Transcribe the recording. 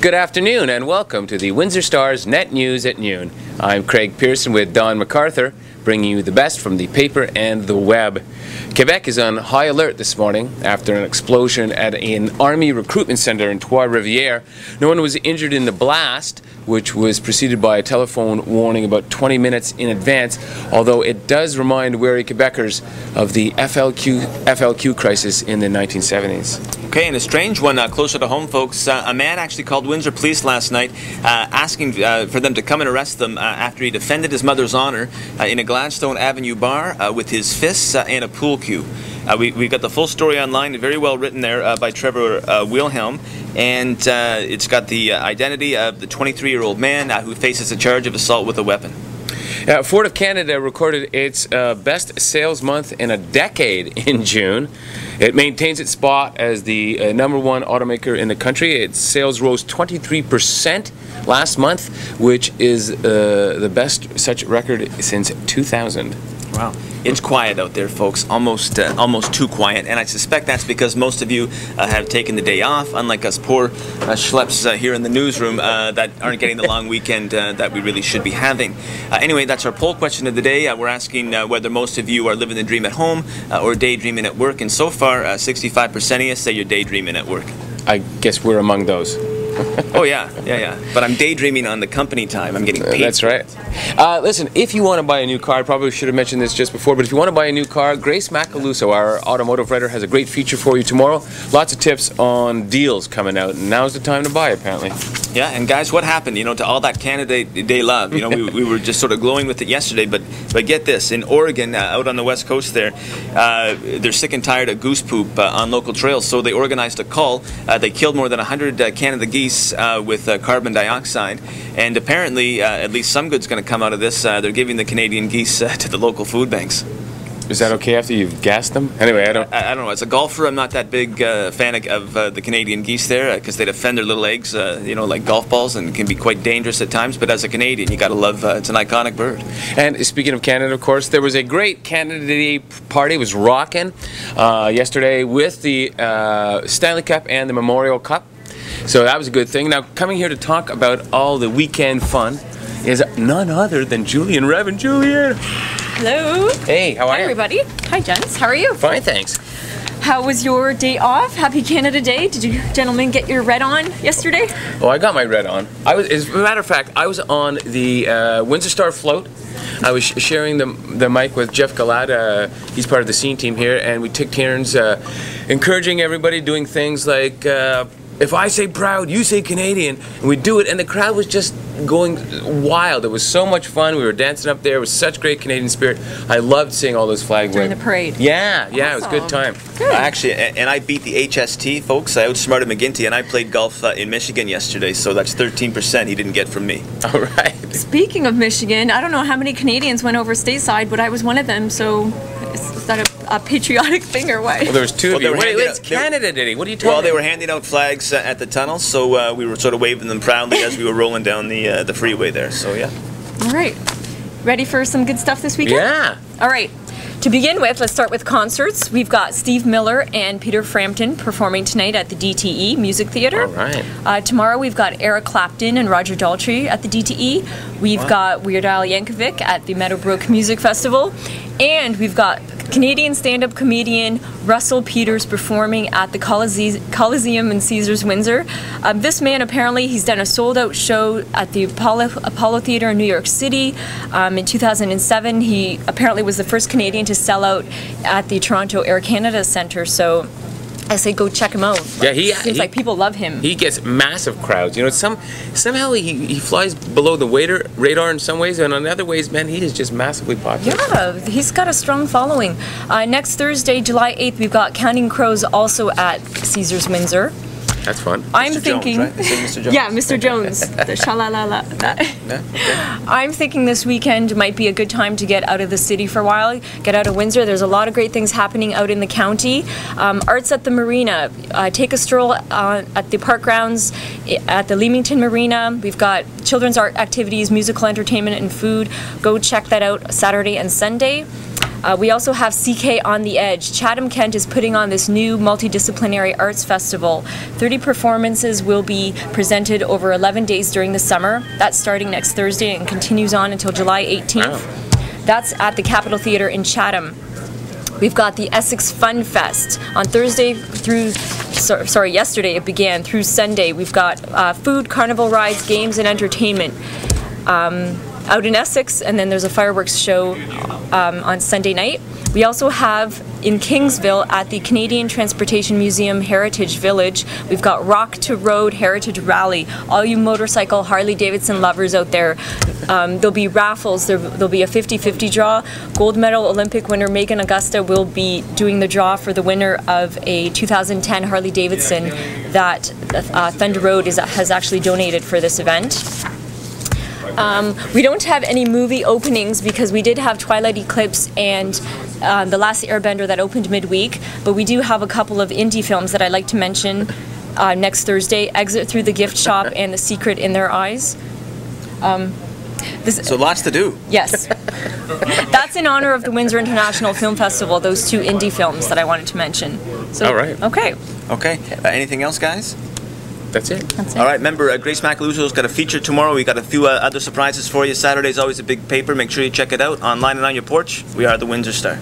Good afternoon and welcome to the Windsor Star's Net News at Noon. I'm Craig Pearson with Don McArthur, bringing you the best from the paper and the web. Quebec is on high alert this morning after an explosion at an army recruitment centre in Trois-Rivières. No one was injured in the blast, which was preceded by a telephone warning about 20 minutes in advance, although it does remind wary Quebecers of the FLQ crisis in the 1970s. Okay, and a strange one closer to home, folks. A man actually called Windsor Police last night asking for them to come and arrest them after he defended his mother's honor in a Gladstone Avenue bar with his fists and a pool cue. We got the full story online, very well written there by Trevor Wilhelm, and it's got the identity of the 23-year-old man who faces a charge of assault with a weapon. Ford of Canada recorded its best sales month in a decade in June. It maintains its spot as the #1 automaker in the country. Its sales rose 23% last month, which is the best such record since 2000. Wow. It's quiet out there, folks, almost too quiet, and I suspect that's because most of you have taken the day off, unlike us poor schleps here in the newsroom that aren't getting the long weekend that we really should be having. Anyway, that's our poll question of the day. We're asking whether most of you are living the dream at home or daydreaming at work, and so far 65% of you say you're daydreaming at work. I guess we're among those. Oh yeah. But I'm daydreaming on the company time. I'm getting paid. That's right. Listen, if you want to buy a new car, I probably should have mentioned this just before, but if you want to buy a new car, Grace Macaluso, our automotive writer, has a great feature for you tomorrow. Lots of tips on deals coming out, and now's the time to buy, apparently. Yeah, and guys, what happened, to all that Canada Day love? We were just sort of glowing with it yesterday, but get this, in Oregon, out on the west coast there, they're sick and tired of goose poop on local trails, so they organized a cull. They killed more than 100 Canada geese with carbon dioxide, and apparently at least some good's going to come out of this. They're giving the Canadian geese to the local food banks. Is that okay after you've gassed them? Anyway, I don't know. As a golfer, I'm not that big fan of the Canadian geese there because they defend their little eggs, like golf balls, and can be quite dangerous at times. But as a Canadian, you got to love. It's an iconic bird. And speaking of Canada, of course, there was a great Canada Day party. It was rocking yesterday with the Stanley Cup and the Memorial Cup. So that was a good thing. Now, coming here to talk about all the weekend fun is none other than Julian Revin. Julian! Hello. Hey, how are you? Hi, everybody. Hi, gents. How are you? Fine, thanks. How was your day off? Happy Canada Day. Did you gentlemen get your red on yesterday? Oh, I got my red on. As a matter of fact, I was on the Windsor Star float. I was sharing the mic with Jeff Galad. He's part of the scene team here, and we took turns encouraging everybody, doing things like if I say proud, you say Canadian, and we do it, and the crowd was just going wild. It was so much fun. We were dancing up there. It was such great Canadian spirit. I loved seeing all those flags during the parade. Yeah, awesome. It was a good time. Good. Actually, and I beat the HST, folks. I outsmarted McGinty, and I played golf in Michigan yesterday, so that's 13% he didn't get from me. All right. Speaking of Michigan, I don't know how many Canadians went over stateside, but I was one of them, so is that a patriotic thing or what? Well, there was two of you. Wait, it's Canada Day. What are you talking about? Well, they were handing out flags at the tunnel, so we were sort of waving them proudly as we were rolling down the freeway there, so yeah. All right. Ready for some good stuff this weekend? Yeah. All right. To begin with, let's start with concerts. We've got Steve Miller and Peter Frampton performing tonight at the DTE Music Theatre. All right. Tomorrow we've got Eric Clapton and Roger Daltrey at the DTE. We've got Weird Al Yankovic at the Meadowbrook Music Festival. And we've got Canadian stand-up comedian Russell Peters performing at the Coliseum in Caesars Windsor. This man, apparently, he's done a sold-out show at the Apollo Theatre in New York City. In 2007, he apparently was the first Canadian to sell out at the Toronto Air Canada Centre, so I say go check him out. Yeah, seems like people love him. He gets massive crowds. Somehow he flies below the radar in some ways, and in other ways, man, he is just massively popular. Yeah, he's got a strong following. Next Thursday, July 8th, we've got Counting Crows also at Caesars Windsor. That's fun. I'm Mr. thinking, Jones, right? Mr. Jones? Yeah, Mr. Jones, the sha-la-la-la. I'm thinking this weekend might be a good time to get out of the city for a while, get out of Windsor. There's a lot of great things happening out in the county. Arts at the Marina. Take a stroll at the park grounds at the Leamington Marina. We've got children's art activities, musical entertainment, and food. Go check that out Saturday and Sunday. We also have CK on the Edge. Chatham-Kent is putting on this new multidisciplinary arts festival. 30 performances will be presented over 11 days during the summer. That's starting next Thursday and continues on until July 18th. Wow. That's at the Capitol Theatre in Chatham. We've got the Essex Fun Fest on Thursday through, yesterday it began through Sunday. We've got food, carnival rides, games, and entertainment out in Essex, and then there's a fireworks show on Sunday night. We also have in Kingsville at the Canadian Transportation Museum Heritage Village, we've got Rock to Road Heritage Rally. All you motorcycle Harley-Davidson lovers out there, there'll be raffles, there'll be a 50-50 draw. Gold medal Olympic winner Megan Augusta will be doing the draw for the winner of a 2010 Harley-Davidson that Thunder Road has actually donated for this event. We don't have any movie openings because we did have Twilight Eclipse and The Last Airbender that opened midweek, but we do have a couple of indie films that I'd like to mention next Thursday, Exit Through the Gift Shop and The Secret in Their Eyes. So lots to do. Yes. That's in honor of the Windsor International Film Festival, those two indie films that I wanted to mention. So, all right. Okay. Okay. Anything else, guys? That's it. All right, remember, Grace Macaluso's got a feature tomorrow. We got a few other surprises for you. Saturday's always a big paper. Make sure you check it out online and on your porch. We are the Windsor Star.